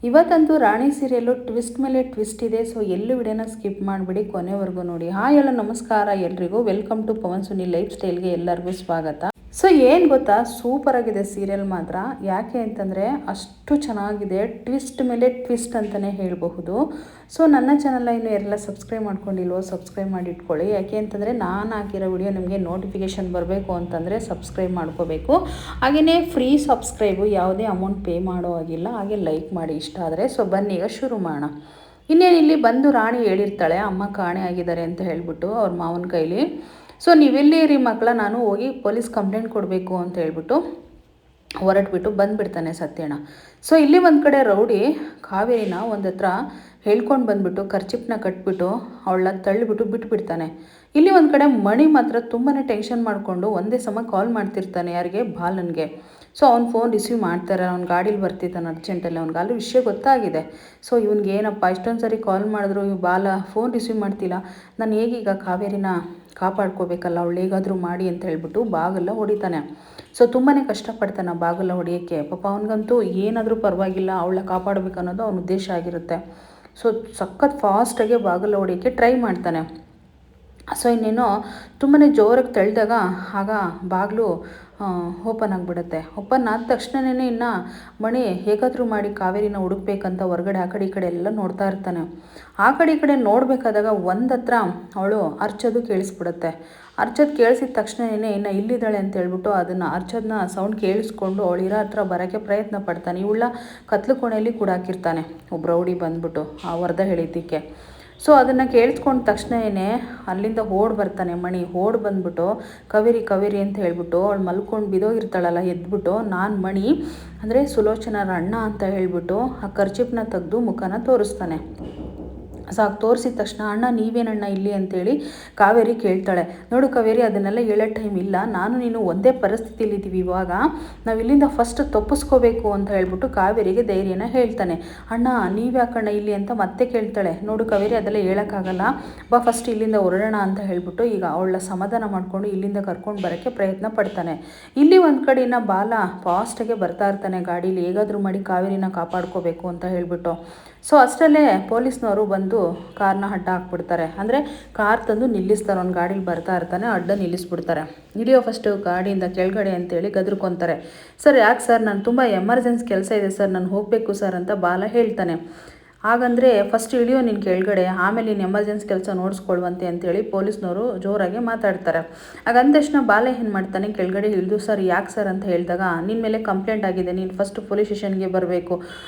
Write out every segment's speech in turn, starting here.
ಇವತ್ತಂತೂ ರಾಣಿ serial twist ಮೇಲೆ twist ಇದೆ. So ಎಲ್ಲೂ ವಿಡಿಯೋನ ಸ್ಕಿಪ್ ಮಾಡಿಬಿಡಿ, ಕೊನೆವರೆಗೂ ನೋಡಿ. ಹಾಯ್ ಎಲ್ಲ ನಮಸ್ಕಾರ ಎಲ್ರಿಗೂ, welcome to Pavan Suni life ಸ್ಟೈಲ್ಗೆ ಎಲ್ಲರಿಗೂ ಸ್ವಾಗತ. ಸೊ ಏನು ಗೊತ್ತಾ, ಸೂಪರ್ ಆಗಿದೆ ಸೀರಿಯಲ್ ಮಾತ್ರ. ಯಾಕೆ ಅಂತಂದರೆ ಅಷ್ಟು ಚೆನ್ನಾಗಿದೆ, ಟ್ವಿಸ್ಟ್ ಮೇಲೆ ಟ್ವಿಸ್ಟ್ ಅಂತಲೇ ಹೇಳಬಹುದು. ಸೊ ನನ್ನ ಚಾನಲ್ನ ಇನ್ನೂ ಎಲ್ಲ ಸಬ್ಸ್ಕ್ರೈಬ್ ಮಾಡ್ಕೊಂಡಿಲ್ವೋ ಸಬ್ಸ್ಕ್ರೈಬ್ ಮಾಡಿ ಇಟ್ಕೊಳ್ಳಿ. ಯಾಕೆ ಅಂತಂದರೆ ನಾನು ಹಾಕಿರೋ ವಿಡಿಯೋ ನಿಮಗೆ ನೋಟಿಫಿಕೇಷನ್ ಬರಬೇಕು ಅಂತಂದರೆ ಸಬ್ಸ್ಕ್ರೈಬ್ ಮಾಡ್ಕೋಬೇಕು. ಹಾಗೆಯೇ ಫ್ರೀ ಸಬ್ಸ್ಕ್ರೈಬು, ಯಾವುದೇ ಅಮೌಂಟ್ ಪೇ ಮಾಡೋ ಆಗಿಲ್ಲ. ಹಾಗೆ ಲೈಕ್ ಮಾಡಿ ಇಷ್ಟ ಆದರೆ. ಸೊ ಬನ್ನಿ ಈಗ ಶುರು ಮಾಡೋಣ. ಇನ್ನೇನು ಇಲ್ಲಿ ಬಂದು ರಾಣಿ ಹೇಳಿರ್ತಾಳೆ ಅಮ್ಮ ಕಾಣೆ ಆಗಿದ್ದಾರೆ ಅಂತ ಹೇಳ್ಬಿಟ್ಟು ಅವ್ರ ಮಾವನ ಕೈಲಿ. ಸೊ ನೀವೆಲ್ಲಿರಿ ಮಕ್ಕಳ, ನಾನು ಹೋಗಿ ಪೊಲೀಸ್ ಕಂಪ್ಲೇಂಟ್ ಕೊಡಬೇಕು ಅಂತ ಹೇಳ್ಬಿಟ್ಟು ಹೊರಟ್ಬಿಟ್ಟು ಬಂದುಬಿಡ್ತಾನೆ ಸತ್ಯಣ್ಣ. ಸೊ ಇಲ್ಲಿ ಒಂದು ಕಡೆ ರೌಡಿ ಕಾವೇರಿನ ಒಂದು ಹತ್ರ ಹೇಳ್ಕೊಂಡು ಬಂದುಬಿಟ್ಟು ಖರ್ಚಿಪ್ನ ಕಟ್ಬಿಟ್ಟು ಅವಳ ತಳ್ಳಿಬಿಟ್ಟು ಬಿಟ್ಬಿಡ್ತಾನೆ. ಇಲ್ಲಿ ಒಂದು ಕಡೆ ಮಣಿ ಮಾತ್ರ ತುಂಬಾ ಟೆನ್ಷನ್ ಮಾಡಿಕೊಂಡು ಒಂದೇ ಸಮ ಕಾಲ್ ಮಾಡ್ತಿರ್ತಾನೆ. ಯಾರಿಗೆ? ಬಾಲನ್ಗೆ. ಸೊ ಅವ್ನು ಫೋನ್ ರಿಸೀವ್ ಮಾಡ್ತಾರೆ. ಅವ್ನು ಗಾಡೀಲಿ ಬರ್ತಿದ್ದಾನೆ ಅರ್ಜೆಂಟಲ್ಲಿ. ಅವ್ನಿಗೆ ಅಲ್ಲಿ ವಿಷಯ ಗೊತ್ತಾಗಿದೆ. ಸೊ ಇವ್ನಿಗೆ ಏನಪ್ಪ ಇಷ್ಟೊಂದು ಸರಿ ಕಾಲ್ ಮಾಡಿದ್ರು ಇವ್ ಬಾಲ ಫೋನ್ ರಿಸೀವ್ ಮಾಡ್ತಿಲ್ಲ, ನಾನು ಹೇಗೀಗ ಕಾವೇರಿನ ಕಾಪಾಡ್ಕೋಬೇಕಲ್ಲ, ಅವಳು ಹೇಗಾದರೂ ಮಾಡಿ ಅಂತ ಹೇಳ್ಬಿಟ್ಟು ಬಾಗಿಲ ಹೊಡಿತಾನೆ. ಸೊ ತುಂಬಾ ಕಷ್ಟಪಡ್ತಾನೆ ಬಾಗಿಲ ಹೊಡಿಯೋಕ್ಕೆ. ಪಾಪ ಅವನಿಗಂತೂ ಏನಾದರೂ ಪರವಾಗಿಲ್ಲ, ಅವಳ ಕಾಪಾಡಬೇಕು ಅನ್ನೋದು ಅವನ ಉದ್ದೇಶ ಆಗಿರುತ್ತೆ. ಸೊ ಸಖತ್ ಫಾಸ್ಟಾಗಿ ಬಾಗಿಲ ಹೊಡಿಯೋಕ್ಕೆ ಟ್ರೈ ಮಾಡ್ತಾನೆ. ಸೊ ಇನ್ನೇನೋ ತುಂಬಾ ಜೋರಾಗಿ ತಳ್ಳಿದಾಗ ಆಗ ಬಾಗಿಲು ಓಪನ್ ಆಗಿಬಿಡುತ್ತೆ. ಓಪನ್ ಆದ ತಕ್ಷಣವೇ ಇನ್ನು ಮಣಿ ಹೇಗಾದರೂ ಮಾಡಿ ಕಾವೇರಿನ ಹುಡುಕ್ಬೇಕಂತ ಹೊರಗಡೆ ಆ ಕಡೆ ಈ ಕಡೆ ಎಲ್ಲ ನೋಡ್ತಾ ಇರ್ತಾನೆ. ಆ ಕಡೆ ಈ ಕಡೆ ನೋಡಬೇಕಾದಾಗ ಒಂದು ಹತ್ರ ಅವಳು ಅರ್ಚೋದು ಕೇಳಿಸ್ಬಿಡುತ್ತೆ. ಅರ್ಚೋದು ಕೇಳಿಸಿದ ತಕ್ಷಣವೇ ಇನ್ನು ಇಲ್ಲಿದ್ದಾಳೆ ಅಂತ ಹೇಳ್ಬಿಟ್ಟು ಅದನ್ನು ಅರ್ಚೋದನ್ನ ಸೌಂಡ್ ಕೇಳಿಸ್ಕೊಂಡು ಅವಳಿರೋ ಹತ್ರ ಬರೋಕ್ಕೆ ಪ್ರಯತ್ನ ಪಡ್ತಾನೆ. ಇವಳ ಕತ್ಲು ಕೋಣೆಯಲ್ಲಿ ಕೂಡ ಹಾಕಿರ್ತಾನೆ ಒಬ್ಬ ರೌಡಿ ಬಂದ್ಬಿಟ್ಟು ಆ ವರದ ಹೇಳಿದ್ದಕ್ಕೆ. ಸೊ ಅದನ್ನು ಕೇಳಿಸ್ಕೊಂಡ ತಕ್ಷಣವೇ ಅಲ್ಲಿಂದ ಓಡಿ ಬರ್ತಾನೆ ಮಣಿ. ಓಡಿ ಬಂದ್ಬಿಟ್ಟು ಕಾವೇರಿ ಅಂತ ಹೇಳ್ಬಿಟ್ಟು ಅವಳು ಮಲ್ಕೊಂಡು ಬಿದೋಗಿರ್ತಾಳಲ್ಲ ಎದ್ಬಿಟ್ಟು, ನಾನು ಮಣಿ ಅಂದರೆ ಸುಲೋಚನಾರ ಅಣ್ಣ ಅಂತ ಹೇಳ್ಬಿಟ್ಟು ಆ ಕರ್ಚಿಪ್ನ ತೆಗೆದು ಮುಖನ ತೋರಿಸ್ತಾನೆ. ಸಾಕು ತೋರಿಸಿದ ತಕ್ಷಣ ಅಣ್ಣ ನೀವೇನಣ್ಣ ಇಲ್ಲಿ ಅಂತೇಳಿ ಕಾವೇರಿ ಕೇಳ್ತಾಳೆ. ನೋಡು ಕಾವೇರಿ, ಅದನ್ನೆಲ್ಲ ಹೇಳೋ ಟೈಮ್ ಇಲ್ಲ, ನಾನು ನೀನು ಒಂದೇ ಪರಿಸ್ಥಿತಿಲಿದ್ದೀವಿ. ಇವಾಗ ನಾವು ಇಲ್ಲಿಂದ ಫಸ್ಟ್ ತಪ್ಪಿಸ್ಕೋಬೇಕು ಅಂತ ಹೇಳ್ಬಿಟ್ಟು ಕಾವೇರಿಗೆ ಧೈರ್ಯನ ಹೇಳ್ತಾನೆ. ಅಣ್ಣ ನೀವ್ಯಾಕಣ್ಣ ಇಲ್ಲಿ ಅಂತ ಮತ್ತೆ ಕೇಳ್ತಾಳೆ. ನೋಡು ಕಾವೇರಿ, ಅದೆಲ್ಲ ಹೇಳೋಕ್ಕಾಗಲ್ಲ, ಬಾ ಫಸ್ಟ್ ಇಲ್ಲಿಂದ ಹೊರಡೋಣ ಅಂತ ಹೇಳ್ಬಿಟ್ಟು ಈಗ ಅವಳ ಸಮಾಧಾನ ಮಾಡಿಕೊಂಡು ಇಲ್ಲಿಂದ ಕರ್ಕೊಂಡು ಬರೋಕ್ಕೆ ಪ್ರಯತ್ನ ಪಡ್ತಾನೆ. ಇಲ್ಲಿ ಒಂದು ಕಡೆಯಿಂದ ಬಾಲ ಫಾಸ್ಟಾಗೆ ಬರ್ತಾ ಇರ್ತಾನೆ ಗಾಡೀಲಿ, ಹೇಗಾದರೂ ಮಾಡಿ ಕಾವೇರಿನ ಕಾಪಾಡ್ಕೋಬೇಕು ಅಂತ ಹೇಳ್ಬಿಟ್ಟು. ಸೊ ಅಷ್ಟರಲ್ಲೇ ಪೊಲೀಸ್ನವರು ಬಂದು ಕಾರ್ನ ಅಡ್ಡ ಹಾಕ್ಬಿಡ್ತಾರೆ. ಅಂದರೆ ಕಾರ್ ತಂದು ನಿಲ್ಲಿಸ್ತಾರೆ. ಅವ್ನು ಗಾಡೀಲಿ ಬರ್ತಾ ಇರ್ತಾನೆ, ಅಡ್ಡ ನಿಲ್ಲಿಸ್ಬಿಡ್ತಾರೆ. ಇಳಿಯೋ ಫಸ್ಟು ಗಾಡಿಯಿಂದ ಕೆಳಗಡೆ ಅಂತೇಳಿ ಗದ್ರಕೊಂತಾರೆ. ಸರ್ ಯಾಕೆ ಸರ್, ನಾನು ತುಂಬ ಎಮರ್ಜೆನ್ಸಿ ಕೆಲಸ ಇದೆ ಸರ್, ನಾನು ಹೋಗಬೇಕು ಸರ್ ಅಂತ ಬಾಲ ಹೇಳ್ತಾನೆ. ಹಾಗಂದರೆ ಫಸ್ಟ್ ಇಳಿಯೋ ನೀನು ಕೆಳಗಡೆ, ಆಮೇಲೆ ನೀನು ಎಮರ್ಜೆನ್ಸಿ ಕೆಲಸ ನೋಡಿಸ್ಕೊಳ್ವಂತೆ ಅಂತೇಳಿ ಪೊಲೀಸ್ನವರು ಜೋರಾಗಿ ಮಾತಾಡ್ತಾರೆ. ಆಗ ಅಂದ ತಕ್ಷಣ ಬಾಲ ಏನು ಮಾಡ್ತಾನೆ, ಕೆಳಗಡೆ ಇಳಿದು ಸರ್ ಯಾಕೆ ಸರ್ ಅಂತ ಹೇಳಿದಾಗ, ನಿನ್ನ ಮೇಲೆ ಕಂಪ್ಲೇಂಟ್ ಆಗಿದೆ, ನೀನು ಫಸ್ಟ್ ಪೊಲೀಸ್ ಸ್ಟೇಷನ್ಗೆ ಬರಬೇಕು,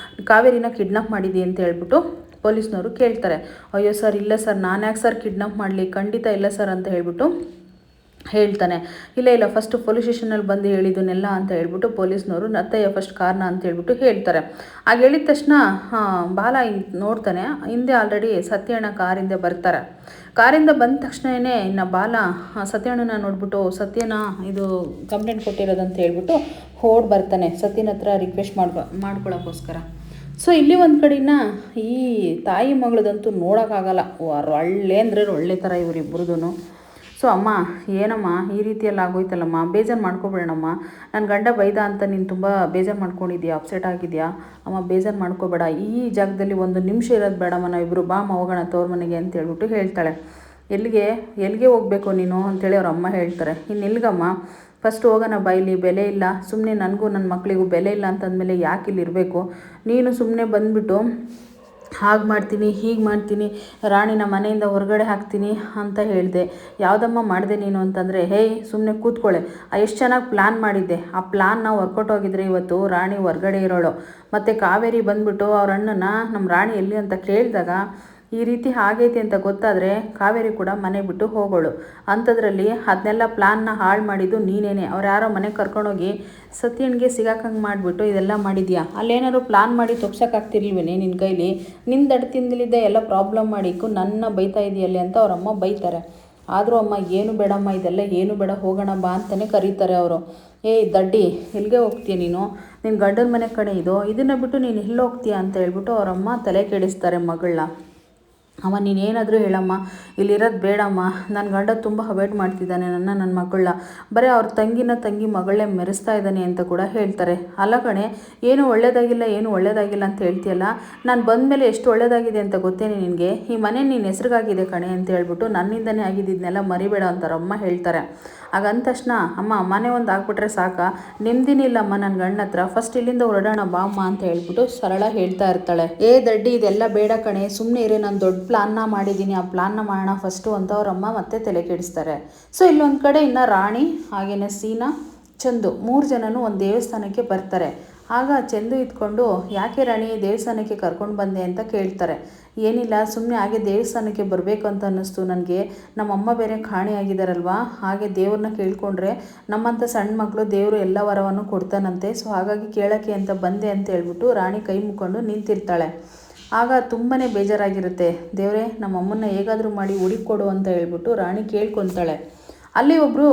ಕಾವೇರಿನ ಕಿಡ್ನಾಪ್ ಮಾಡಿದಿ ಅಂತ ಹೇಳ್ಬಿಟ್ಟು ಪೊಲೀಸ್ನವರು ಕೇಳ್ತಾರೆ. ಅಯ್ಯೋ ಸರ್ ಇಲ್ಲ ಸರ್, ನಾನು ಯಾಕೆ ಸರ್ ಕಿಡ್ನಾಪ್ ಮಾಡಲಿ, ಖಂಡಿತ ಇಲ್ಲ ಸರ್ ಅಂತ ಹೇಳ್ಬಿಟ್ಟು ಹೇಳ್ತಾನೆ. ಇಲ್ಲ ಫಸ್ಟು ಪೊಲೀಸ್ ಸ್ಟೇಷನಲ್ಲಿ ಬಂದು ಹೇಳಿದ್ದನ್ನೆಲ್ಲ ಅಂತ ಹೇಳ್ಬಿಟ್ಟು ಪೊಲೀಸ್ನವರು ನತ್ತಯ್ಯ ಫಸ್ಟ್ ಕಾರ್ನ ಅಂತ ಹೇಳ್ಬಿಟ್ಟು ಹೇಳ್ತಾರೆ. ಆಗ ಹೇಳಿದ ತಕ್ಷಣ ಬಾಲ ನೋಡ್ತಾನೆ, ಹಿಂದೆ ಆಲ್ರೆಡಿ ಸತ್ಯಣ್ಣ ಕಾರಿಂದ ಬರ್ತಾರೆ. ಕಾರಿಂದ ಬಂದ ತಕ್ಷಣವೇ ಇನ್ನು ಬಾಲ ಸತ್ಯಣ್ಣನ ನೋಡ್ಬಿಟ್ಟು ಸತ್ಯನ ಇದು ಕಂಪ್ಲೇಂಟ್ ಕೊಟ್ಟಿರೋದಂತ ಹೇಳ್ಬಿಟ್ಟು ಓಡಿ ಬರ್ತಾನೆ ಸತ್ಯನ ಹತ್ರ ರಿಕ್ವೆಸ್ಟ್ ಮಾಡ್ಕೊಳ್ಳೋಕ್ಕೋಸ್ಕರ. ಸೊ ಇಲ್ಲಿ ಒಂದು ಕಡೆನ ಈ ತಾಯಿ ಮಗಳದಂತೂ ನೋಡೋಕ್ಕಾಗಲ್ಲ, ಒಳ್ಳೆ ಅಂದರೆ ಒಳ್ಳೆ ಥರ ಇವರಿಬ್ಬರದೂ. ಸೊ ಅಮ್ಮ ಏನಮ್ಮ ಈ ರೀತಿಯೆಲ್ಲ ಆಗೋಯ್ತಲ್ಲಮ್ಮ, ಬೇಜಾರು ಮಾಡ್ಕೊಬೇಡಮ್ಮ, ನನ್ನ ಗಂಡ ಬೈದ ಅಂತ ನೀನು ತುಂಬ ಬೇಜಾರು ಮಾಡ್ಕೊಂಡಿದ್ಯಾ, ಅಪ್ಸೆಟ್ ಆಗಿದೆಯಾ ಅಮ್ಮ, ಬೇಜಾರು ಮಾಡ್ಕೋಬೇಡ, ಈ ಜಾಗದಲ್ಲಿ ಒಂದು ನಿಮಿಷ ಇರೋದು ಬೇಡಮ್ಮ, ನಾವಿಬ್ಬರು ಬಾ ಅಮ್ಮ ಹೋಗೋಣ ತವ್ರ ಮನೆಗೆ ಅಂತ ಹೇಳ್ಬಿಟ್ಟು ಹೇಳ್ತಾಳೆ. ಎಲ್ಲಿಗೆ ಹೋಗಬೇಕು ನೀನು ಅಂತೇಳಿ ಅವ್ರ ಅಮ್ಮ ಹೇಳ್ತಾರೆ. ಇನ್ನು ಎಲ್ಗಮ್ಮ, ಫಸ್ಟ್ ಹೋಗೋಣ ಬಾ, ಇಲ್ಲಿ ಬೆಲೆ ಇಲ್ಲ, ಸುಮ್ಮನೆ ನನಗೂ ನನ್ನ ಮಕ್ಕಳಿಗೂ ಬೆಲೆ ಇಲ್ಲ ಅಂತಂದಮೇಲೆ ಯಾಕೆ ಇಲ್ಲಿ ಇರಬೇಕು, ನೀನು ಸುಮ್ಮನೆ ಬಂದುಬಿಟ್ಟು ಹಾಗೆ ಮಾಡ್ತೀನಿ ಹೀಗೆ ಮಾಡ್ತೀನಿ, ರಾಣಿನ ಮನೆಯಿಂದ ಹೊರಗಡೆ ಹಾಕ್ತೀನಿ ಅಂತ ಹೇಳಿದೆ. ಯಾವುದಮ್ಮ ಮಾಡಿದೆ ನೀನು ಅಂತಂದರೆ, ಹೇಯ್ ಸುಮ್ಮನೆ ಕೂತ್ಕೊಳ್ಳೆ, ಎಷ್ಟು ಚೆನ್ನಾಗಿ ಪ್ಲ್ಯಾನ್ ಮಾಡಿದ್ದೆ, ಆ ಪ್ಲ್ಯಾನ್ ನಾವು ವರ್ಕೌಟ್ ಹೋಗಿದ್ರೆ ಇವತ್ತು ರಾಣಿ ಹೊರಗಡೆ ಇರೋಳು. ಮತ್ತು ಕಾವೇರಿ ಬಂದುಬಿಟ್ಟು ಅವ್ರ ಅಣ್ಣನ ನಮ್ಮ ರಾಣಿ ಎಲ್ಲಿ ಅಂತ ಕೇಳಿದಾಗ ಈ ರೀತಿ ಆಗೈತಿ ಅಂತ ಗೊತ್ತಾದರೆ ಕಾವೇರಿ ಕೂಡ ಮನೆ ಬಿಟ್ಟು ಹೋಗೋಳು. ಅಂಥದ್ರಲ್ಲಿ ಅದನ್ನೆಲ್ಲ ಪ್ಲ್ಯಾನ್ನ ಹಾಳು ಮಾಡಿದ್ದು ನೀನೇನೆ. ಅವ್ರು ಯಾರೋ ಮನೆಗೆ ಕರ್ಕೊಂಡೋಗಿ ಸತ್ಯನಿಗೆ ಸಿಗಾಕಂಗೆ ಮಾಡಿಬಿಟ್ಟು ಇದೆಲ್ಲ ಮಾಡಿದ್ಯಾ. ಅಲ್ಲೇನಾದ್ರು ಪ್ಲ್ಯಾನ್ ಮಾಡಿ ತಪ್ಸೋಕ್ಕಾಗ್ತಿರ್ಲಿವೇನೆ ನಿನ್ನ ಕೈಲಿ, ನಿನ್ನ ದಡ್ತಿಂದಲಿದ್ದ ಎಲ್ಲ ಪ್ರಾಬ್ಲಮ್ ಮಾಡಿಕ್ಕು ನನ್ನ ಬೈತಾ ಇದೆಯಲ್ಲಿ ಅಂತ ಅವರಮ್ಮ ಬೈತಾರೆ. ಆದರೂ ಅಮ್ಮ ಏನು ಬೇಡಮ್ಮ, ಇದೆಲ್ಲ ಏನು ಬೇಡ, ಹೋಗೋಣ ಬಾ ಅಂತಲೇ ಕರೀತಾರೆ ಅವರು. ಏಯ್ ದಡ್ಡಿ, ಎಲ್ಲಿಗೆ ಹೋಗ್ತೀಯ ನೀನು, ನಿನ್ನ ಗಂಡನ ಮನೆ ಕಡೆ ಇದನ್ನು ಬಿಟ್ಟು ನೀನು ಎಲ್ಲಿ ಹೋಗ್ತೀಯ ಅಂತ ಹೇಳ್ಬಿಟ್ಟು ಅವರಮ್ಮ ತಲೆ ಕೆಡಿಸ್ತಾರೆ ಮಗಳನ್ನ. ಅಮ್ಮ ನೀನೇನಾದರೂ ಹೇಳಮ್ಮ, ಇಲ್ಲಿರೋದು ಬೇಡಮ್ಮ, ನನ್ನ ಗಂಡ ತುಂಬ ಅವಾಯ್ಡ್ ಮಾಡ್ತಿದ್ದಾನೆ ನನ್ನ ಮಗಳನ್ನ, ಬರೀ ಅವ್ರ ತಂಗಿ ಮಗಳನ್ನೇ ಮೆರೆಸ್ತಾ ಇದ್ದಾನೆ ಅಂತ ಕೂಡ ಹೇಳ್ತಾರೆ. ಅಲ್ಲ ಕಣೆ, ಏನು ಒಳ್ಳೇದಾಗಿಲ್ಲ ಅಂತ ಹೇಳ್ತೀಯಲ್ಲ, ನಾನು ಬಂದಮೇಲೆ ಎಷ್ಟು ಒಳ್ಳೇದಾಗಿದೆ ಅಂತ ಗೊತ್ತೇನೆ ನಿನಗೆ, ಈ ಮನೆ ನಿನ್ನ ಹೆಸ್ರಿಗಾಗಿದೆ ಕಣೆ ಅಂತ ಹೇಳ್ಬಿಟ್ಟು ನನ್ನಿಂದನೇ ಆಗಿದ್ದನ್ನೆಲ್ಲ ಮರಿಬೇಡ ಅಂತಾರೆ ಅಮ್ಮ ಹೇಳ್ತಾರೆ. ಆಗ ಅಂದ ತಕ್ಷಣ ಅಮ್ಮ ಮನೆ ಒಂದು ಆಗ್ಬಿಟ್ರೆ ಸಾಕಾ, ನೆಮ್ಮದಿನೇ ಇಲ್ಲಮ್ಮ ನನ್ನ ಗಂಡನ ಹತ್ರ, ಫಸ್ಟ್ ಇಲ್ಲಿಂದ ಹೊರಡೋಣ ಬಾ ಅಮ್ಮ ಅಂತ ಹೇಳ್ಬಿಟ್ಟು ಸರಳ ಹೇಳ್ತಾ ಇರ್ತಾಳೆ. ದಡ್ಡಿ ಇದೆಲ್ಲ ಬೇಡ ಕಣೆ, ಸುಮ್ಮನೆ ಇರೇ, ನಾನು ದೊಡ್ಡ ಪ್ಲಾನ್ನ ಮಾಡಿದ್ದೀನಿ, ಆ ಪ್ಲಾನ್ನ ಮಾಡೋಣ ಫಸ್ಟು ಅಂತ ಅವರಮ್ಮ ಮತ್ತೆ ತಲೆ ಕೆಡಿಸ್ತಾರೆ. ಸೊ ಇಲ್ಲೊಂದು ಕಡೆ ಇನ್ನು ರಾಣಿ ಹಾಗೇನೆ ಸೀನಾ, ಚಂದು 3 ಜನನೂ ಒಂದು ದೇವಸ್ಥಾನಕ್ಕೆ ಬರ್ತಾರೆ. ಆಗ ಚಂದು ಇದ್ಕೊಂಡು ಯಾಕೆ ರಾಣಿ ದೇವಸ್ಥಾನಕ್ಕೆ ಕರ್ಕೊಂಡು ಬಂದೆ ಅಂತ ಕೇಳ್ತಾರೆ. ಏನಿಲ್ಲ, ಸುಮ್ಮನೆ ಹಾಗೆ ದೇವಸ್ಥಾನಕ್ಕೆ ಬರಬೇಕು ಅಂತ ಅನ್ನಿಸ್ತು ನನಗೆ, ನಮ್ಮಮ್ಮ ಬೇರೆ ಕಾಣೆಯಾಗಿದ್ದಾರಲ್ವ, ಹಾಗೆ ದೇವ್ರನ್ನ ಕೇಳ್ಕೊಂಡ್ರೆ ನಮ್ಮಂಥ ಸಣ್ಣ ಮಕ್ಕಳು ದೇವರು ಎಲ್ಲ ವರವನ್ನು ಕೊಡ್ತಾನಂತೆ, ಸೊ ಹಾಗಾಗಿ ಕೇಳೋಕ್ಕೆ ಅಂತ ಬಂದೆ ಅಂತ ಹೇಳ್ಬಿಟ್ಟು ರಾಣಿ ಕೈ ಮುಕ್ಕೊಂಡು ನಿಂತಿರ್ತಾಳೆ. ಆಗ ತುಂಬಾ ಬೇಜಾರಾಗಿರುತ್ತೆ. ದೇವರೇ ನಮ್ಮಮ್ಮನ್ನ ಹೇಗಾದರೂ ಮಾಡಿ ಹುಡುಕೊಡು ಅಂತ ಹೇಳ್ಬಿಟ್ಟು ರಾಣಿ ಕೇಳ್ಕೊತಾಳೆ. ಅಲ್ಲಿ ಒಬ್ಬರು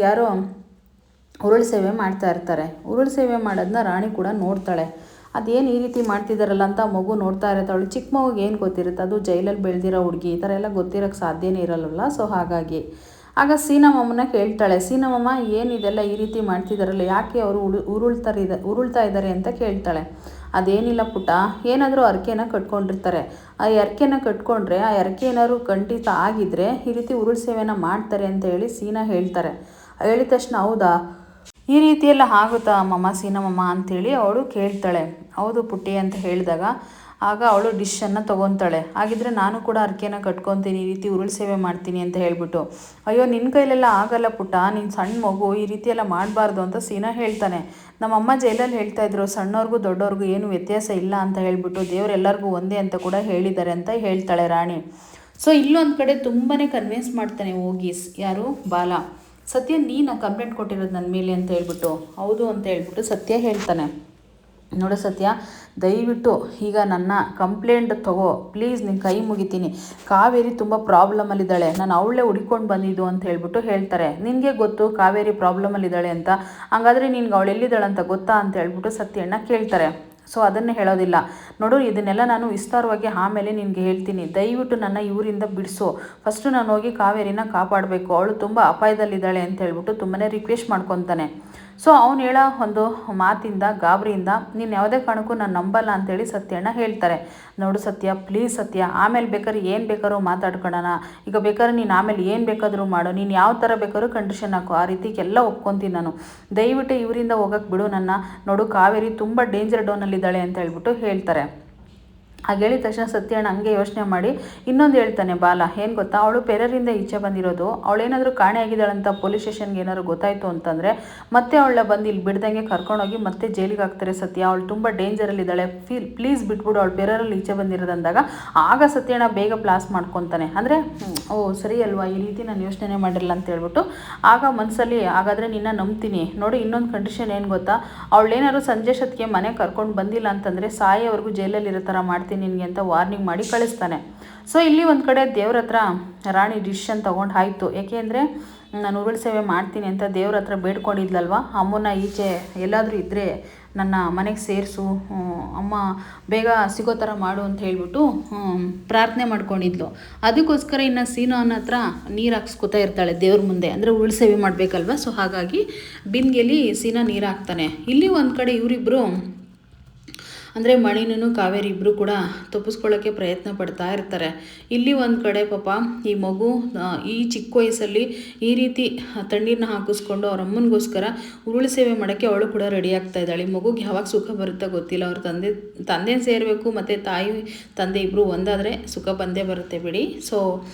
ಯಾರೋ ಉರುಳು ಸೇವೆ ಮಾಡ್ತಾ ಇರ್ತಾರೆ. ಉರುಳು ಸೇವೆ ಮಾಡೋದನ್ನ ರಾಣಿ ಕೂಡ ನೋಡ್ತಾಳೆ. ಅದೇನು ಈ ರೀತಿ ಮಾಡ್ತಿದ್ದಾರಲ್ಲ ಅಂತ ಮಗು ನೋಡ್ತಾ ಇರುತ್ತೆ. ಅವಳು ಚಿಕ್ಕ ಮಗುಗೆ ಏನು ಗೊತ್ತಿರುತ್ತೆ, ಅದು ಜೈಲಲ್ಲಿ ಬೆಳೆದಿರೋ ಹುಡುಗಿ, ಈ ಥರ ಎಲ್ಲ ಗೊತ್ತಿರೋಕ್ಕೆ ಸಾಧ್ಯನೇ ಇರಲ್ಲ. ಸೊ ಹಾಗಾಗಿ ಆಗ ಸೀನಮ್ಮನ ಕೇಳ್ತಾಳೆ, ಸೀನಮ್ಮ ಏನಿದೆಲ್ಲ ಈ ರೀತಿ ಮಾಡ್ತಿದ್ದಾರಲ್ಲ, ಯಾಕೆ ಅವರು ಉರುಳ್ತಾ ಇದ್ದಾರೆ ಅಂತ ಕೇಳ್ತಾಳೆ. ಅದೇನಿಲ್ಲ ಪುಟ್ಟ, ಏನಾದರೂ ಅರ್ಕೆನ ಕಟ್ಕೊಂಡಿರ್ತಾರೆ, ಆ ಅರ್ಕೆನ ಕಟ್ಕೊಂಡ್ರೆ ಆ ಅರ್ಕೆ ಏನಾದ್ರು ಖಂಡಿತ ಆಗಿದ್ರೆ ಈ ರೀತಿ ಉರುಳು ಸೇವೆನ ಮಾಡ್ತಾರೆ ಅಂತ ಹೇಳಿ ಸೀನಾ ಹೇಳ್ತಾರೆ. ಹೇಳಿದ ತಕ್ಷಣ ಹೌದಾ, ಈ ರೀತಿಯೆಲ್ಲ ಆಗುತ್ತಾ ಅಮ್ಮಮ್ಮ ಸೀನಮ್ಮಮ್ಮ ಅಂಥೇಳಿ ಅವಳು ಕೇಳ್ತಾಳೆ. ಹೌದು ಪುಟ್ಟಿ ಅಂತ ಹೇಳಿದಾಗ ಆಗ ಅವಳು ಡಿಶನ್ನು ತೊಗೊತಾಳೆ. ಹಾಗಿದ್ರೆ ನಾನು ಕೂಡ ಅರ್ಕೆನ ಕಟ್ಕೊತೀನಿ, ಈ ರೀತಿ ಉರುಳು ಸೇವೆ ಮಾಡ್ತೀನಿ ಅಂತ ಹೇಳ್ಬಿಟ್ಟು. ಅಯ್ಯೋ ನಿನ್ನ ಕೈಲೆಲ್ಲ ಆಗಲ್ಲ ಪುಟ್ಟ, ನೀನು ಸಣ್ಣ ಮಗು, ಈ ರೀತಿಯೆಲ್ಲ ಮಾಡಬಾರ್ದು ಅಂತ ಸೀನಾ ಹೇಳ್ತಾನೆ. ನಮ್ಮಮ್ಮ ಜೈಲಲ್ಲಿ ಹೇಳ್ತಾಯಿದ್ರು, ಸಣ್ಣವ್ರಿಗೂ ದೊಡ್ಡವ್ರಿಗೂ ಏನು ವ್ಯತ್ಯಾಸ ಇಲ್ಲ ಅಂತ ಹೇಳ್ಬಿಟ್ಟು, ದೇವರೆಲ್ಲರಿಗೂ ಒಂದೇ ಅಂತ ಕೂಡ ಹೇಳಿದ್ದಾರೆ ಅಂತ ಹೇಳ್ತಾಳೆ ರಾಣಿ. ಸೊ ಇಲ್ಲೊಂದು ಕಡೆ ತುಂಬಾ ಕನ್ವಿನ್ಸ್ ಮಾಡ್ತಾನೆ ಹೋಗಿ ಯಾರು ಬಾಲ, ಸತ್ಯ ನೀನು ಕಂಪ್ಲೇಂಟ್ ಕೊಟ್ಟಿರೋದು ನನ್ನ ಮೇಲೆ ಅಂತ ಹೇಳ್ಬಿಟ್ಟು. ಹೌದು ಅಂತ ಹೇಳ್ಬಿಟ್ಟು ಸತ್ಯ ಹೇಳ್ತಾನೆ. ನೋಡು ಸತ್ಯ, ದಯವಿಟ್ಟು ಈಗ ನನ್ನ ಕಂಪ್ಲೇಂಟ್ ತಗೋ ಪ್ಲೀಸ್, ನಿನ್ನ ಕೈ ಮುಗಿತೀನಿ, ಕಾವೇರಿ ತುಂಬ ಪ್ರಾಬ್ಲಮಲ್ಲಿದ್ದಾಳೆ, ನಾನು ಅವಳೇ ಹುಡ್ಕೊಂಡು ಬಂದಿದ್ದು ಅಂತ ಹೇಳ್ಬಿಟ್ಟು ಹೇಳ್ತಾರೆ. ನಿನಗೆ ಗೊತ್ತು ಕಾವೇರಿ ಪ್ರಾಬ್ಲಮಲ್ಲಿದ್ದಾಳೆ ಅಂತ, ಹಂಗಾದರೆ ನಿನ್ಗೆ ಅವಳು ಎಲ್ಲಿದ್ದಾಳಂತ ಗೊತ್ತಾ ಅಂತ ಹೇಳ್ಬಿಟ್ಟು ಸತ್ಯಣ್ಣ ಕೇಳ್ತಾರೆ. ಸೊ ಅದನ್ನೇ ಹೇಳೋದಿಲ್ಲ, ನೋಡು ಇದನ್ನೆಲ್ಲ ನಾನು ವಿಸ್ತಾರವಾಗಿ ಆಮೇಲೆ ನಿನಗೆ ಹೇಳ್ತೀನಿ, ದಯವಿಟ್ಟು ನನ್ನ ಇವರಿಂದ ಬಿಡಿಸು, ಫಸ್ಟು ನಾನು ಹೋಗಿ ಕಾವೇರಿನ ಕಾಪಾಡಬೇಕು, ಅವಳು ತುಂಬ ಅಪಾಯದಲ್ಲಿದ್ದಾಳೆ ಅಂತ ಹೇಳ್ಬಿಟ್ಟು ತುಂಬಾ ರಿಕ್ವೆಸ್ಟ್ ಮಾಡ್ಕೊತಾನೆ. ಸೊ ಅವ್ನು ಹೇಳೋ ಒಂದು ಮಾತಿಂದ ಗಾಬರಿಯಿಂದ ನೀನು ಯಾವುದೇ ಕಾರಣಕ್ಕೂ ನಾನು ನಂಬಲ್ಲ ಅಂಥೇಳಿ ಸತ್ಯಣ್ಣ ಹೇಳ್ತಾರೆ. ನೋಡು ಸತ್ಯ ಪ್ಲೀಸ್ ಸತ್ಯ, ಆಮೇಲೆ ಬೇಕಾದ್ರೆ ಏನು ಬೇಕಾದ್ರೂ ಮಾತಾಡ್ಕೊಳ್ಳೋಣ, ಈಗ ಬೇಕಾದ್ರೆ ನೀನು ಆಮೇಲೆ ಏನು ಬೇಕಾದರೂ ಮಾಡು, ನೀನು ಯಾವ ಥರ ಬೇಕಾದ್ರೂ ಕಂಡೀಷನ್ ಹಾಕು, ಆ ರೀತಿಗೆಲ್ಲ ಒಪ್ಕೊತೀನಿ ನಾನು, ದಯವಿಟ್ಟು ಇವರಿಂದ ಹೋಗಕ್ಕೆ ಬಿಡು ನನ್ನ, ನೋಡು ಕಾವೇರಿ ತುಂಬ ಡೇಂಜರ್ ಡೋನಲ್ಲಿದ್ದಾಳೆ ಅಂತ ಹೇಳ್ಬಿಟ್ಟು ಹೇಳ್ತಾರೆ. ಹಾಗೆ ಹೇಳಿದ ತಕ್ಷಣ ಸತ್ಯಣ್ಣ ಹಂಗೆ ಯೋಚನೆ ಮಾಡಿ ಇನ್ನೊಂದು ಹೇಳ್ತಾನೆ ಬಾಲ, ಏನು ಗೊತ್ತಾ, ಅವಳು ಪೆರರಿಂದ ಈಚೆ ಬಂದಿರೋದು, ಅವಳೇನಾದರೂ ಕಾಣೆಯಾಗಿದ್ದಾಳಂತ ಪೊಲೀಸ್ ಸ್ಟೇಷನ್ಗೆ ಏನಾದ್ರು ಗೊತ್ತಾಯಿತು ಅಂತಂದರೆ ಮತ್ತೆ ಅವಳ ಬಂದು ಇಲ್ಲಿ ಬಿಡ್ದಂಗೆ ಕರ್ಕೊಂಡೋಗಿ ಮತ್ತೆ ಜೈಲಿಗೆ ಹಾಕ್ತಾರೆ ಸತ್ಯ, ಅವಳು ತುಂಬ ಡೇಂಜರಲ್ಲಿದ್ದಾಳೆ, ಪ್ಲೀಸ್ ಬಿಟ್ಬಿಡು, ಅವಳು ಪೆರರಲ್ಲಿ ಈಚೆ ಬಂದಿರೋದಂದಾಗ ಆಗ ಸತ್ಯಣ್ಣ ಬೇಗ ಪ್ಲಾಸ್ ಮಾಡ್ಕೊತಾನೆ. ಅಂದರೆ ಓ ಸರಿ ಅಲ್ವಾ, ಈ ರೀತಿ ನಾನು ಯೋಚನೆ ಮಾಡಿರಲ್ಲ ಅಂತ ಹೇಳ್ಬಿಟ್ಟು ಆಗ ಮನಸ್ಸಲ್ಲಿ ಹಾಗಾದರೆ ನಿನ್ನ ನಂಬ್ತೀನಿ, ನೋಡು ಇನ್ನೊಂದು ಕಂಡೀಷನ್ ಏನು ಗೊತ್ತಾ, ಅವಳೇನಾದ್ರು ಸಂಜೆ ಸತ್ಗೆ ಮನೆ ಕರ್ಕೊಂಡು ಬಂದಿಲ್ಲ ಅಂತಂದರೆ ಸಾಯೋವರೆಗೂ ಜೈಲಲ್ಲಿರೋ ಥರ ಮಾಡ್ತೀನಿ ನಿನಗೆ ಅಂತ ವಾರ್ನಿಂಗ್ ಮಾಡಿ ಕಳಿಸ್ತಾನೆ. ಸೊ ಇಲ್ಲಿ ಒಂದು ಕಡೆ ದೇವ್ರ ಹತ್ರ ರಾಣಿ ಡಿಸಿಷನ್ ತೊಗೊಂಡು ಆಯಿತು, ಏಕೆಂದರೆ ನಾನು ಉರುಳು ಸೇವೆ ಮಾಡ್ತೀನಿ ಅಂತ ದೇವ್ರ ಹತ್ರ ಬೇಡ್ಕೊಂಡಿದ್ಲಲ್ವ, ಅಮ್ಮನ ಈಚೆ ಎಲ್ಲಾದರೂ ಇದ್ದರೆ ನನ್ನ ಮನೆಗೆ ಸೇರಿಸು, ಅಮ್ಮ ಬೇಗ ಸಿಗೋ ಥರ ಮಾಡು ಅಂತ ಹೇಳ್ಬಿಟ್ಟು ಪ್ರಾರ್ಥನೆ ಮಾಡ್ಕೊಂಡಿದ್ಲು. ಅದಕ್ಕೋಸ್ಕರ ಇನ್ನು ಸೀನೋನ ಹತ್ರ ನೀರು ಹಾಕ್ಸ್ಕೊತಾ ಇರ್ತಾಳೆ ದೇವ್ರ ಮುಂದೆ, ಅಂದರೆ ಉರುಳು ಸೇವೆ ಮಾಡಬೇಕಲ್ವ. ಸೊ ಹಾಗಾಗಿ ಬಿಂದಿಗೆಯಲ್ಲಿ ಸೀನಾ ನೀರು ಹಾಕ್ತಾನೆ. ಇಲ್ಲಿ ಒಂದು ಕಡೆ ಇವರಿಬ್ಬರು ಅಂದರೆ ಮಣಿನೂ ಕಾವೇರಿ ಇಬ್ಬರು ಕೂಡ ತಪ್ಪಿಸ್ಕೊಳ್ಳೋಕ್ಕೆ ಪ್ರಯತ್ನ ಪಡ್ತಾ ಇರ್ತಾರೆ. ಇಲ್ಲಿ ಒಂದು ಕಡೆ ಪಾಪ ಈ ಮಗು ಈ ಚಿಕ್ಕ ವಯಸ್ಸಲ್ಲಿ ಈ ರೀತಿ ತಣ್ಣೀರನ್ನ ಹಾಕಿಸ್ಕೊಂಡು ಅವ್ರ ಅಮ್ಮನಿಗೋಸ್ಕರ ಉರುಳು ಸೇವೆ ಮಾಡೋಕ್ಕೆ ಅವಳು ಕೂಡ ರೆಡಿ ಆಗ್ತಾ ಇದ್ದಾಳೆ. ಈ ಮಗುಗೆ ಯಾವಾಗ ಸುಖ ಬರುತ್ತೋ ಗೊತ್ತಿಲ್ಲ, ಅವ್ರ ತಂದೆನ ಸೇರಬೇಕು ಮತ್ತು ತಾಯಿ ತಂದೆ ಇಬ್ಬರು ಒಂದಾದರೆ ಸುಖ ಬಂದೇ ಬರುತ್ತೆ ಬಿಡಿ. ಸೊ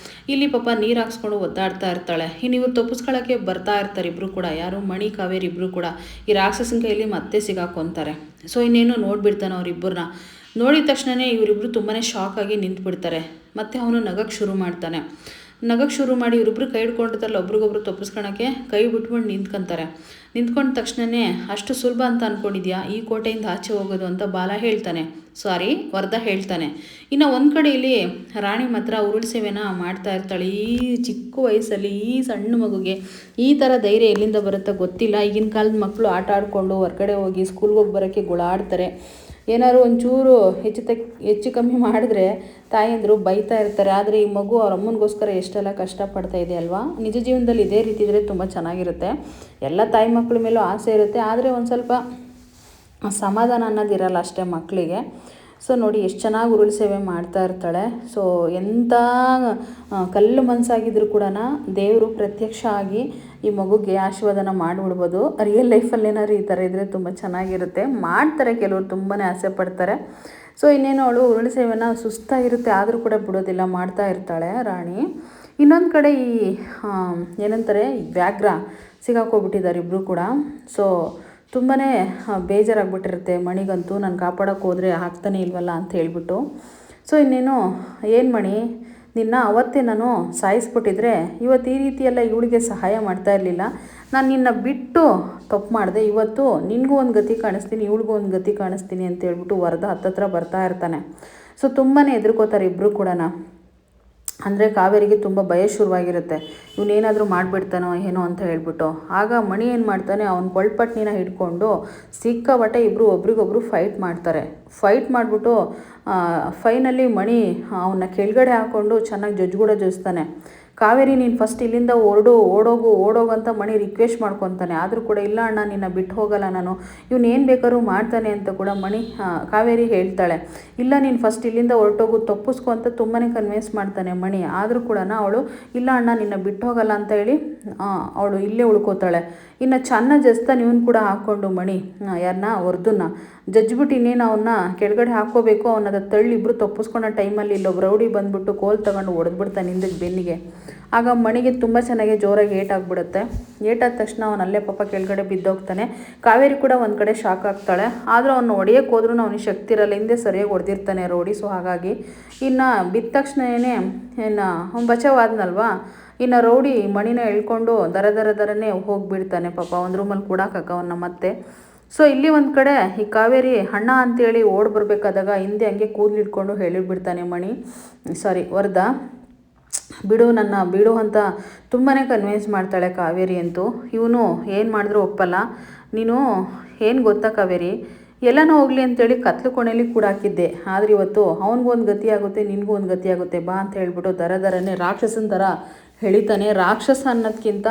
ಇಲ್ಲಿ ಪಾಪ ನೀರು ಹಾಕ್ಸ್ಕೊಂಡು ಒದ್ದಾಡ್ತಾ ಇರ್ತಾಳೆ. ಇನ್ನು ಇವ್ರು ತಪ್ಪಿಸ್ಕೊಳ್ಳೋಕ್ಕೆ ಬರ್ತಾ ಇರ್ತಾರೆ ಇಬ್ಬರು ಕೂಡ, ಯಾರು ಮಣಿ ಕಾವೇರಿ ಇಬ್ಬರು ಕೂಡ ಈ ರಾಕ್ಷಸನ ಕೈಯಲ್ಲಿ ಮತ್ತೆ ಸಿಗಾಕೊತಾರೆ. ಸೊ ಇನ್ನೇನು ನೋಡಿಬಿಡ್ತಾನೆ ಅವರಿಬ್ಬರನ್ನ. ನೋಡಿದ ತಕ್ಷಣವೇ ಇವರಿಬ್ಬರು ತುಂಬಾ ಶಾಕ್ ಆಗಿ ನಿಂತುಬಿಡ್ತಾರೆ. ಮತ್ತು ಅವನು ನಗಕ್ಕೆ ಶುರು ಮಾಡ್ತಾನೆ. ನಗಕ್ಕೆ ಶುರು ಮಾಡಿ ಇವರಿಬ್ಬರು ಕೈ ಹಿಡ್ಕೊಂಡಿರ್ತಾರಲ್ಲ ಒಬ್ರಿಗೊಬ್ರು ತಪ್ಪಿಸ್ಕೊಳಕ್ಕೆ, ಕೈ ಬಿಟ್ಕೊಂಡು ನಿಂತ್ಕೊಂತಾರೆ. ನಿಂತ್ಕೊಂಡ ತಕ್ಷಣವೇ ಅಷ್ಟು ಸುಲಭ ಅಂತ ಅಂದ್ಕೊಂಡಿದ್ಯಾ ಈ ಕೋಟೆಯಿಂದ ಆಚೆ ಹೋಗೋದು ಅಂತ ಬಾಲ ಹೇಳ್ತಾನೆ, ವರದಾ ಹೇಳ್ತಾನೆ. ಇನ್ನು ಒಂದು ಕಡೆ ಇಲ್ಲಿ ರಾಣಿ ಮಾತ್ರ ಉರುಳು ಸೇವೆನ ಮಾಡ್ತಾ ಇರ್ತಾಳೆ. ಈ ಚಿಕ್ಕ ವಯಸ್ಸಲ್ಲಿ ಈ ಸಣ್ಣ ಮಗುಗೆ ಈ ಥರ ಧೈರ್ಯ ಎಲ್ಲಿಂದ ಬರುತ್ತೋ ಗೊತ್ತಿಲ್ಲ. ಈಗಿನ ಕಾಲದ ಮಕ್ಕಳು ಆಟ ಆಡಿಕೊಂಡು ಹೊರ್ಗಡೆ ಹೋಗಿ ಸ್ಕೂಲ್ಗೆ ಹೋಗಿ ಬರೋಕ್ಕೆ ಗುಳಾಡ್ತಾರೆ. ಏನಾದ್ರು ಒಂಚೂರು ಹೆಚ್ಚು ಕಮ್ಮಿ ಮಾಡಿದ್ರೆ ತಾಯಂದಿರು ಬೈತಾ ಇರ್ತಾರೆ. ಆದರೆ ಈ ಮಗು ಅವ್ರ ಅಮ್ಮನಿಗೋಸ್ಕರ ಎಷ್ಟೆಲ್ಲ ಕಷ್ಟಪಡ್ತಾ ಇದೆ ಅಲ್ವಾ. ನಿಜ ಜೀವನದಲ್ಲಿ ಇದೇ ರೀತಿ ಇದ್ದರೆ ತುಂಬ ಚೆನ್ನಾಗಿರುತ್ತೆ. ಎಲ್ಲ ತಾಯಿ ಮಕ್ಕಳ ಮೇಲೂ ಆಸೆ ಇರುತ್ತೆ, ಆದರೆ ಒಂದು ಸ್ವಲ್ಪ ಸಮಾಧಾನ ಅನ್ನೋದಿರಲ್ಲ ಅಷ್ಟೇ ಮಕ್ಕಳಿಗೆ. ಸೊ ನೋಡಿ ಎಷ್ಟು ಚೆನ್ನಾಗಿ ಉರುಳು ಸೇವೆ ಮಾಡ್ತಾ ಇರ್ತಾಳೆ. ಸೊ ಎಂಥ ಕಲ್ಲು ಮನಸ್ಸಾಗಿದ್ರು ಕೂಡ ದೇವರು ಪ್ರತ್ಯಕ್ಷ ಆಗಿ ಈ ಮಗುಗೆ ಆಶೀರ್ವಾದನ ಮಾಡಿಬಿಡ್ಬೋದು. ರಿಯಲ್ ಲೈಫಲ್ಲಿ ಏನಾದ್ರು ಈ ಥರ ಇದ್ದರೆ ತುಂಬ ಚೆನ್ನಾಗಿರುತ್ತೆ. ಮಾಡ್ತಾರೆ ಕೆಲವರು, ತುಂಬಾ ಆಸೆ ಪಡ್ತಾರೆ. ಸೊ ಇನ್ನೇನು ಅವಳು ಉರುಳು ಸೇವೆನ ಸುಸ್ತಾಗಿರುತ್ತೆ ಆದರೂ ಕೂಡ ಬಿಡೋದಿಲ್ಲ, ಮಾಡ್ತಾ ಇರ್ತಾಳೆ ರಾಣಿ. ಇನ್ನೊಂದು ಕಡೆ ಈ ಏನಂತಾರೆ ವ್ಯಾಘ್ರ ಸಿಗಾಕೋಗ್ಬಿಟ್ಟಿದ್ದಾರೆ ಇಬ್ಬರು ಕೂಡ. ಸೊ ತುಂಬಾ ಬೇಜಾರಾಗ್ಬಿಟ್ಟಿರುತ್ತೆ ಮಣಿಗಂತೂ, ನಾನು ಕಾಪಾಡೋಕ್ಕೆ ಹೋದರೆ ಆಗ್ತಾನೆ ಇಲ್ವಲ್ಲ ಅಂತ ಹೇಳ್ಬಿಟ್ಟು. ಸೊ ಇನ್ನೇನು ಏನು ಮಣಿ, ನಿನ್ನ ಅವತ್ತೇ ನಾನು ಸಾಯಿಸ್ಬಿಟ್ಟಿದ್ರೆ ಇವತ್ತು ಈ ರೀತಿಯೆಲ್ಲ ಇವಳಿಗೆ ಸಹಾಯ ಮಾಡ್ತಾ ಇರಲಿಲ್ಲ. ನಾನು ನಿನ್ನ ಬಿಟ್ಟು ತಪ್ಪು ಮಾಡಿದೆ, ಇವತ್ತು ನಿನಗೂ ಒಂದು ಗತಿ ಕಾಣಿಸ್ತೀನಿ, ಇವಳಿಗೂ ಒಂದು ಗತಿ ಕಾಣಿಸ್ತೀನಿ ಅಂತ ಹೇಳ್ಬಿಟ್ಟು ವರದ ಹತ್ತತ್ರ ಬರ್ತಾ ಇರ್ತಾನೆ. ಸೊ ತುಂಬಾ ಹೆದರ್ಕೋತಾರೆ ಇಬ್ಬರು ಕೂಡ. ಅಂದರೆ ಕಾವೇರಿಗೆ ತುಂಬ ಭಯ ಶುರುವಾಗಿರುತ್ತೆ, ಇವನೇನಾದರೂ ಮಾಡಿಬಿಡ್ತಾನೋ ಏನೋ ಅಂತ ಹೇಳ್ಬಿಟ್ಟು. ಆಗ ಮಣಿ ಏನು ಮಾಡ್ತಾನೆ, ಅವ್ನ ಕೊಳ್ಪಟ್ನಿನ ಹಿಡ್ಕೊಂಡು ಸಿಕ್ಕಾಬಟ್ಟೆ ಇಬ್ಬರು ಒಬ್ರಿಗೊಬ್ರು ಫೈಟ್ ಮಾಡ್ತಾರೆ. ಫೈಟ್ ಮಾಡಿಬಿಟ್ಟು ಫೈನಲಿ ಮಣಿ ಅವನ್ನ ಕೆಳಗಡೆ ಹಾಕ್ಕೊಂಡು ಚೆನ್ನಾಗಿ ಜಜ್ಜಿಸ್ತಾನೆ. ಕಾವೇರಿ ನೀನು ಫಸ್ಟ್ ಇಲ್ಲಿಂದ ಓಡೋಗು ಅಂತ ಮಣಿ ರಿಕ್ವೆಸ್ಟ್ ಮಾಡ್ಕೊತಾನೆ. ಆದರೂ ಕೂಡ ಇಲ್ಲ ಅಣ್ಣ, ನಿನ್ನ ಬಿಟ್ಟು ಹೋಗಲ್ಲ ನಾನು, ಇವನೇನು ಬೇಕಾದ್ರೂ ಮಾಡ್ತಾನೆ ಅಂತ ಕೂಡ ಕಾವೇರಿ ಹೇಳ್ತಾಳೆ. ಇಲ್ಲ ನೀನು ಫಸ್ಟ್ ಇಲ್ಲಿಂದ ಹೊರಟೋಗು, ತಪ್ಪಿಸ್ಕೊ ಅಂತ ತುಂಬಾ ಕನ್ವಿನ್ಸ್ ಮಾಡ್ತಾನೆ ಮಣಿ. ಆದರೂ ಕೂಡ ಅವಳು ಇಲ್ಲ ಅಣ್ಣ ನಿನ್ನ ಬಿಟ್ಟು ಹೋಗಲ್ಲ ಅಂತ ಹೇಳಿ ಅವಳು ಇಲ್ಲೇ ಉಳ್ಕೋತಾಳೆ. ಇನ್ನು ಚೆನ್ನಾಗಿ ಜಸ್ತಾನೆ ಇವನು ಕೂಡ ಹಾಕ್ಕೊಂಡು ಮಣಿ ಯಾರನ್ನ ವರ್ಧನ್ನ ಜಜ್ಬಿಟ್ಟು ಇನ್ನೇನು ಅವನ್ನ ಕೆಳಗಡೆ ಹಾಕ್ಕೋಬೇಕು. ಅವನದ ತಳ್ಳಿ ಇಬ್ಬರು ತಪ್ಪಿಸ್ಕೊಂಡ ಟೈಮಲ್ಲಿ ಇಲ್ಲೊಬ್ಬ ರೌಡಿ ಬಂದುಬಿಟ್ಟು ಕೋಲ್ ತಗೊಂಡು ಹೊಡೆದ್ಬಿಡ್ತಾನೆ ಹಿಂದಕ್ಕೆ ಬೆನ್ನಿಗೆ. ಆಗ ಮಣಿಗೆ ತುಂಬ ಚೆನ್ನಾಗಿ ಜೋರಾಗಿ ಏಟಾಗ್ಬಿಡುತ್ತೆ. ಏಟಾದ ತಕ್ಷಣ ಅವನು ಅಲ್ಲೇ ಪಾಪ ಕೆಳಗಡೆ ಬಿದ್ದೋಗ್ತಾನೆ. ಕಾವೇರಿ ಕೂಡ ಒಂದು ಕಡೆ ಶಾಕ್ ಆಗ್ತಾಳೆ. ಆದರೂ ಅವನು ಹೊಡೆಯೋಕ್ಕೆ ಹೋದ್ರೂ ಅವನಿಗೆ ಶಕ್ತಿ ಇರಲ್ಲ, ಹಿಂದೆ ಸರಿಯಾಗಿ ಹೊಡೆದಿರ್ತಾನೆ ರೌಡಿ. ಸೊ ಹಾಗಾಗಿ ಇನ್ನು ಬಿದ್ದ ತಕ್ಷಣವೇ ಇನ್ನು ಅವ್ನು ಬಚಾವಾದ್ನಲ್ವಾ, ಇನ್ನು ರೌಡಿ ಮಣಿನ ಎಳ್ಕೊಂಡು ದರನೇ ಹೋಗಿಬಿಡ್ತಾನೆ ಪಾಪ ಒಂದು ರೂಮಲ್ಲಿ ಕೂಡಾಕಕ್ಕ ಅವನ್ನ ಮತ್ತೆ. ಸೊ ಇಲ್ಲಿ ಒಂದು ಕಡೆ ಈ ಕಾವೇರಿ ಅಣ್ಣ ಅಂತೇಳಿ ಓಡಿ ಬರಬೇಕಾದಾಗ ಹಿಂದೆ ಹಂಗೆ ಕೂದಲಿಟ್ಕೊಂಡು ಹೇಳಿಬಿಡ್ತಾನೆ ವರದ, ಬಿಡು ಅಂತ ತುಂಬಾ ಕನ್ವಿನ್ಸ್ ಮಾಡ್ತಾಳೆ ಕಾವೇರಿ ಅಂತೂ. ಇವನು ಏನು ಮಾಡಿದ್ರೂ ಒಪ್ಪಲ್ಲ. ನೀನು ಏನು ಗೊತ್ತಾ ಕಾವೇರಿ, ಎಲ್ಲನೂ ಹೋಗಲಿ ಅಂತೇಳಿ ಕತ್ಲು ಕೊನೆಯಲ್ಲಿ ಕೂಡ ಹಾಕಿದ್ದೆ, ಆದರೆ ಇವತ್ತು ಅವನಿಗೂ ಒಂದು ಗತಿ ಆಗುತ್ತೆ, ನಿನಗೂ ಒಂದು ಗತಿ ಆಗುತ್ತೆ ಬಾ ಅಂತ ಹೇಳ್ಬಿಟ್ಟು ದರನೇ ರಾಕ್ಷಸನ ಥರ ಹೇಳಿತಾನೆ. ರಾಕ್ಷಸ ಅನ್ನೋದಕ್ಕಿಂತ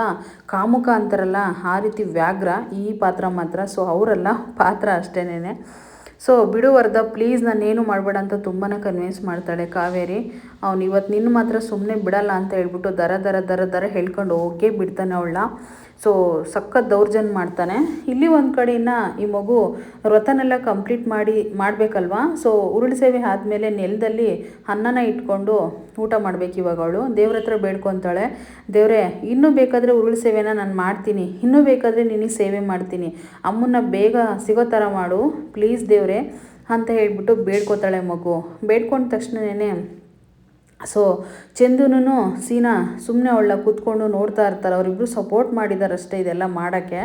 ಕಾಮುಕ ಅಂತಾರಲ್ಲ ಆ ರೀತಿ ವ್ಯಾಘ್ರ ಈ ಪಾತ್ರ ಮಾತ್ರ. ಸೊ ಅವರಲ್ಲ, ಪಾತ್ರ ಅಷ್ಟೇನೆ. ಸೊ ಬಿಡು ವರದ ಪ್ಲೀಸ್ ನಾನೇನು ಮಾಡಬೇಡ ಅಂತ ತುಂಬಾ ಕನ್ವಿನ್ಸ್ ಮಾಡ್ತಾಳೆ ಕಾವೇರಿ. ಅವ್ನು ಇವತ್ತು ನಿನ್ನ ಮಾತ್ರ ಸುಮ್ಮನೆ ಬಿಡಲ್ಲ ಅಂತ ಹೇಳ್ಬಿಟ್ಟು ದರ ಹೇಳ್ಕೊಂಡು ಹೋಗೇ ಬಿಡ್ತಾನೆ ಅವಳನ್ನ. ಸೊ ಸಖತ್ ದೌರ್ಜನ್ಯ ಮಾಡ್ತಾನೆ. ಇಲ್ಲಿ ಒಂದು ಕಡೆಯಿಂದ ಈ ಮಗು ವ್ರತನೆಲ್ಲ ಕಂಪ್ಲೀಟ್ ಮಾಡಬೇಕಲ್ವಾ. ಸೊ ಉರುಳು ಸೇವೆ ಆದಮೇಲೆ ನೆಲದಲ್ಲಿ ಅನ್ನನ ಇಟ್ಕೊಂಡು ಊಟ ಮಾಡಬೇಕು. ಇವಾಗ ಅವಳು ದೇವ್ರ ಹತ್ರ ಬೇಡ್ಕೊತಾಳೆ, ದೇವರೇ ಇನ್ನೂ ಬೇಕಾದರೆ ಉರುಳು ಸೇವೆನ ನಾನು ಮಾಡ್ತೀನಿ, ಇನ್ನೂ ಬೇಕಾದರೆ ನಿನಗೆ ಸೇವೆ ಮಾಡ್ತೀನಿ, ಅಮ್ಮನ್ನ ಬೇಗ ಸಿಗೋ ಥರ ಮಾಡು ಪ್ಲೀಸ್ ದೇವರೇ ಅಂತ ಹೇಳ್ಬಿಟ್ಟು ಬೇಡ್ಕೋತಾಳೆ ಮಗು. ಬೇಡ್ಕೊಂಡ ತಕ್ಷಣವೇ ಸೊ ಚಂದುನೂ ಸೀನಾ ಸುಮ್ಮನೆ ಅವಳ ಕೂತ್ಕೊಂಡು ನೋಡ್ತಾ ಇರ್ತಾರೆ. ಅವರಿಬ್ಬರು ಸಪೋರ್ಟ್ ಮಾಡಿದಾರಷ್ಟೇ ಇದೆಲ್ಲ ಮಾಡೋಕ್ಕೆ.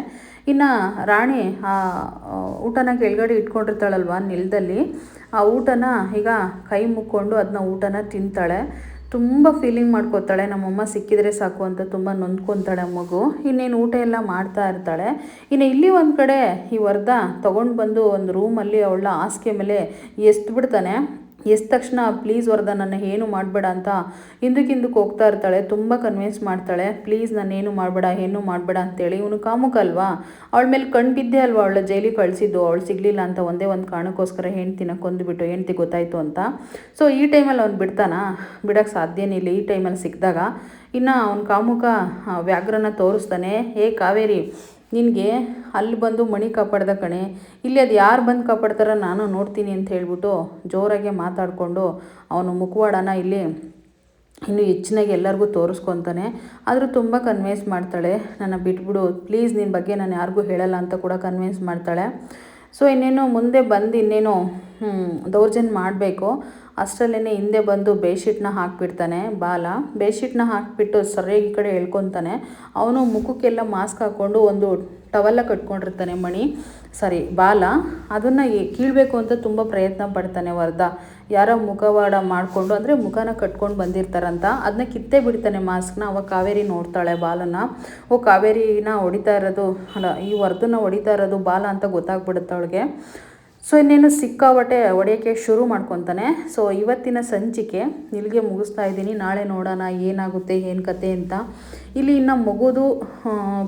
ಇನ್ನು ರಾಣಿ ಆ ಊಟನ ಕೆಳಗಡೆ ಇಟ್ಕೊಂಡಿರ್ತಾಳಲ್ವ ನೆಲದಲ್ಲಿ, ಆ ಊಟನ ಈಗ ಕೈ ಮುಕ್ಕೊಂಡು ಅದನ್ನ ಊಟನ ತಿಂತಾಳೆ. ತುಂಬ ಫೀಲಿಂಗ್ ಮಾಡ್ಕೋತಾಳೆ, ನಮ್ಮಮ್ಮ ಸಿಕ್ಕಿದ್ರೆ ಸಾಕು ಅಂತ ತುಂಬ ನೊಂದ್ಕೊತಾಳೆ ಮಗು. ಇನ್ನೇನು ಊಟ ಎಲ್ಲ ಮಾಡ್ತಾ ಇರ್ತಾಳೆ. ಇನ್ನು ಇಲ್ಲಿ ಒಂದು ಕಡೆ ಈ ವರದ ತೊಗೊಂಡು ಬಂದು ಒಂದು ರೂಮಲ್ಲಿ ಅವಳ ಹಾಸಿಗೆ ಮೇಲೆ ಎಸ್ಬಿಡ್ತಾನೆ. ಎಸ್ದ ತಕ್ಷಣ ಪ್ಲೀಸ್ ವರದ ನನ್ನ ಏನು ಮಾಡಬೇಡ ಅಂತ ಹಿಂದಕ್ಕೆ ಹೋಗ್ತಾ ಇರ್ತಾಳೆ. ತುಂಬ ಕನ್ವಿನ್ಸ್ ಮಾಡ್ತಾಳೆ, ಪ್ಲೀಸ್ ನಾನೇನು ಮಾಡಬೇಡ ಅಂತೇಳಿ. ಇವನು ಕಾಮುಕ ಅಲ್ವಾ, ಅವಳ ಮೇಲೆ ಕಣ್ಣು ಬಿದ್ದೆ ಅಲ್ವಾ ಅವಳ ಜೈಲಿಗೆ ಕಳಿಸಿದ್ದು, ಅವಳು ಸಿಗಲಿಲ್ಲ ಅಂತ ಒಂದೇ ಒಂದು ಕಾರಣಕ್ಕೋಸ್ಕರ ಹೆಂಡ್ತಿನ ಕೊಂದುಬಿಟ್ಟು ಹೆಂಡ್ತಿ ಗೊತ್ತಾಯಿತು ಅಂತ. ಸೊ ಈ ಟೈಮಲ್ಲಿ ಅವ್ನು ಬಿಡೋಕ್ಕೆ ಸಾಧ್ಯನೇ ಇಲ್ಲ. ಈ ಟೈಮಲ್ಲಿ ಸಿಕ್ಕಿದಾಗ ಇನ್ನು ಅವ್ನು ಕಾಮುಕ ವ್ಯಾಘ್ರನ ತೋರಿಸ್ತಾನೆ. ಕಾವೇರಿ ನಿನಗೆ ಅಲ್ಲಿ ಬಂದು ಮಣಿ ಕಾಪಾಡ್ದ ಕಣೆ, ಇಲ್ಲಿ ಅದು ಯಾರು ಬಂದು ಕಾಪಾಡ್ತಾರೋ ನಾನು ನೋಡ್ತೀನಿ ಅಂತ ಹೇಳ್ಬಿಟ್ಟು ಜೋರಾಗೆ ಮಾತಾಡಿಕೊಂಡು ಅವನು ಮುಖವಾಡನ ಇಲ್ಲಿ ಇನ್ನೂ ಹೆಚ್ಚಿನಾಗಿ ಎಲ್ಲರಿಗೂ ತೋರಿಸ್ಕೊತಾನೆ. ಆದರೂ ತುಂಬ ಕನ್ವಿನ್ಸ್ ಮಾಡ್ತಾಳೆ, ನನ್ನ ಬಿಟ್ಬಿಡು ಪ್ಲೀಸ್, ನಿನ್ನ ಬಗ್ಗೆ ನಾನು ಯಾರಿಗೂ ಹೇಳಲ್ಲ ಅಂತ ಕೂಡ ಕನ್ವಿನ್ಸ್ ಮಾಡ್ತಾಳೆ. ಸೊ ಇನ್ನೇನು ಮುಂದೆ ಬಂದು ಇನ್ನೇನು ದೌರ್ಜನ್ಯ ಮಾಡಬೇಕು ಅಷ್ಟರಲ್ಲೇ ಹಿಂದೆ ಬಂದು ಬೇಡ್ಶೀಟ್ನ ಹಾಕಿಬಿಡ್ತಾನೆ ಬೇಡ್ಶೀಟ್ನ ಹಾಕಿಬಿಟ್ಟು ಸರಿಯಾಗಿ ಈ ಕಡೆ ಹೇಳ್ಕೊತಾನೆ. ಅವನು ಮುಖಕ್ಕೆಲ್ಲ ಮಾಸ್ಕ್ ಹಾಕ್ಕೊಂಡು ಒಂದು ಟವಲ್ಲ ಕಟ್ಕೊಂಡಿರ್ತಾನೆ ಬಾಲ, ಅದನ್ನು ಕೀಳಬೇಕು ಅಂತ ತುಂಬ ಪ್ರಯತ್ನ ಪಡ್ತಾನೆ ವರದ. ಯಾರೋ ಮುಖವಾಡ ಮಾಡಿಕೊಂಡು ಅಂದರೆ ಮುಖನ ಕಟ್ಕೊಂಡು ಬಂದಿರ್ತಾರಂತ ಅದನ್ನ ಕಿತ್ತೇ ಬಿಡ್ತಾನೆ ಮಾಸ್ಕ್ನ. ಅವಾಗ ಕಾವೇರಿ ನೋಡ್ತಾಳೆ ಬಾಲನ. ಕಾವೇರಿನ ಹೊಡಿತಾ ಇರೋದು ಈ ವರದನ್ನ ಹೊಡಿತಾ ಇರೋದು ಬಾಲ ಅಂತ ಗೊತ್ತಾಗ್ಬಿಡುತ್ತೆ ಅವಳಿಗೆ. ಸೊ ಇನ್ನೇನು ಸಿಕ್ಕಾಬಟ್ಟೆ ಹೊಡೆಯೋಕ್ಕೆ ಶುರು ಮಾಡ್ಕೊತಾನೆ. ಸೊ ಇವತ್ತಿನ ಸಂಚಿಕೆ ಇಲ್ಲಿಗೆ ಮುಗಿಸ್ತಾ ಇದ್ದೀನಿ. ನಾಳೆ ನೋಡೋಣ ಏನಾಗುತ್ತೆ ಏನು ಕತೆ ಅಂತ. ಇಲ್ಲಿ ಇನ್ನು ಮಗುದು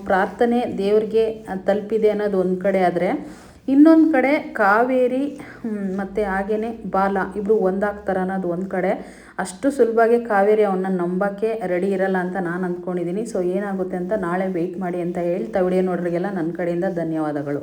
ಪ್ರಾರ್ಥನೆ ದೇವ್ರಿಗೆ ತಲುಪಿದೆ ಅನ್ನೋದು ಒಂದು ಕಡೆ ಆದರೆ, ಇನ್ನೊಂದು ಕಡೆ ಕಾವೇರಿ ಮತ್ತು ಹಾಗೇ ಬಾಲ ಇಬ್ಬರು ಒಂದಾಗ್ತಾರೆ ಅನ್ನೋದು ಒಂದು ಕಡೆ. ಅಷ್ಟು ಸುಲಭವಾಗಿ ಕಾವೇರಿ ಅವನ್ನ ನಂಬೋಕ್ಕೆ ರೆಡಿ ಇರಲ್ಲ ಅಂತ ನಾನು ಅಂದ್ಕೊಂಡಿದ್ದೀನಿ. ಸೊ ಏನಾಗುತ್ತೆ ಅಂತ ನಾಳೆ ವೆಯ್ಟ್ ಮಾಡಿ ಅಂತ ಹೇಳ್ತಾ ವಿಡಿಯೋ ನೋಡ್ರಿಗೆಲ್ಲ ನನ್ನ ಕಡೆಯಿಂದ ಧನ್ಯವಾದಗಳು.